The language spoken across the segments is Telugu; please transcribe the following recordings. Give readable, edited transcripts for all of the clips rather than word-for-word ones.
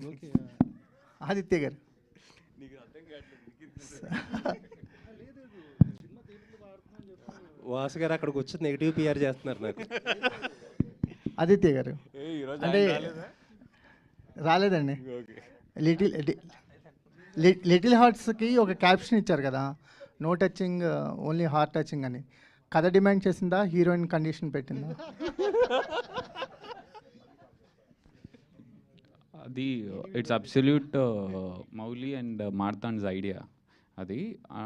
ఓకే. ఆదిత్య గారు. వాసు గారు అక్కడికి వచ్చి నెగిటివ్ పిఆర్ చేస్తున్నారు నాకు. ఆదిత్య గారు అంటే రాలేదండి. లిటిల్ లిటిల్ హార్ట్స్కి ఒక క్యాప్షన్ ఇచ్చారు కదా, no touching only heart touching అని. కథ డిమాండ్ చేసిందా, హీరోయిన్ కండిషన్ పెట్టిందా? అది ఇట్స్ అబ్సల్యూట్ మౌలి అండ్ మార్తాన్స్ ఐడియా అది.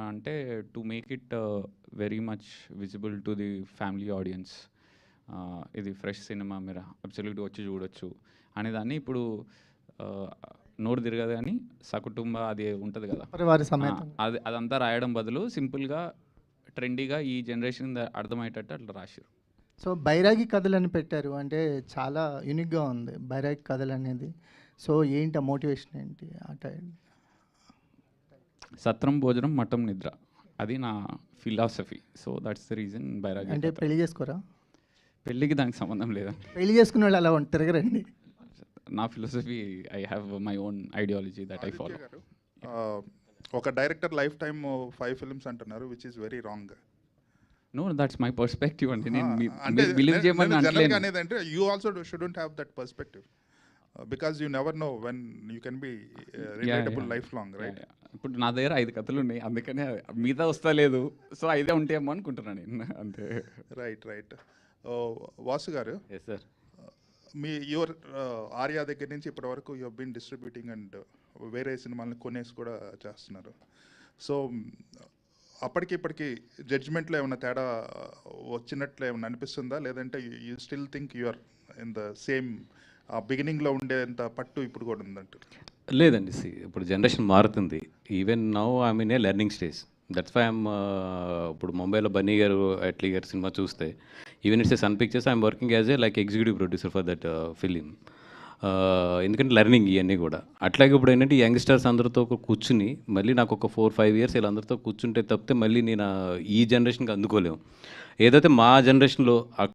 అంటే to make it very much visible to the family audience, ఇది ఫ్రెష్ సినిమా, మీరు అబ్సల్యూట్గా వచ్చి చూడొచ్చు అనేదాన్ని. ఇప్పుడు నోరు తిరగదు కానీ సకుటుంబ అది ఉంటుంది కదా, పరివార సమేతం. అదంతా రాయడం బదులు సింపుల్గా ట్రెండీగా ఈ జనరేషన్ అర్థమయ్యేటట్టు అట్లా రాశారు. సో బైరాగి కథలు అని పెట్టారు, అంటే చాలా యూనిక్గా ఉంది బైరాగి కథలు అనేది. సో ఏంటి మోటివేషన్ ఏంటి అట? సత్రం భోజనం మఠం నిద్ర, అది నా philosophy. So that's the reason బైరాగి. అంటే పెళ్లి చేసుకోరా? పెళ్ళికి దానికి సంబంధం లేదా, పెళ్లి చేసుకునే వాళ్ళు అలా తిరగరండి. నా philosophy, I have my own ideology that I follow. ఒక డైరెక్టర్ లైఫ్ టైమ్ 5 ఫిల్మ్స్ అంటున్నారు, which is very wrong. No, that's my perspective అండి. నేను బిలీవ్ చేయమని అనట్లేదు. అనేదంటే you also shouldn't have that perspective because you never know when you can be relatable life long, right? ఇప్పుడు నా దగ్గర 5 కథలు ఉన్నాయి, అందుకనే మీద వస్తా లేదు. సో 5 ఉంటాయేమో అనుకుంటున్నాను నేను, అంతే. Right. Vasu garu, yes sir. మీ యువర్ ఆర్యా దగ్గర నుంచి ఇప్పటి వరకు you have been distributing and వేరే సినిమాలను కొనేసి కూడా చేస్తున్నారు. సో అప్పటికి ఇప్పటికి జడ్జ్మెంట్లో ఏమైనా తేడా వచ్చినట్లు ఏమైనా అనిపిస్తుందా, లేదంటే you still think you are in the same బిగినింగ్లో ఉండేంత పట్టు ఇప్పుడు కూడా ఉందంటారు? లేదండి, ఇప్పుడు జనరేషన్ మారుతుంది. Even now I mean a learning stage. That's why I'm ఇప్పుడు ముంబైలో బన్నీ గారు అట్లీ గారి సినిమా చూస్తే, even it's a Sun Pictures, I'm working as a like executive producer for that film. ఎందుకంటే లెర్నింగ్ ఇవన్నీ కూడా. అట్లాగే ఇప్పుడు ఏంటంటే యంగ్స్టర్స్ అందరితో కూర్చుని మళ్ళీ నాకు ఒక 4-5 ఇయర్స్ వీళ్ళందరితో కూర్చుంటే తప్పితే మళ్ళీ నేను ఈ జనరేషన్కి అందుకోలేము. ఏదైతే మా జనరేషన్లో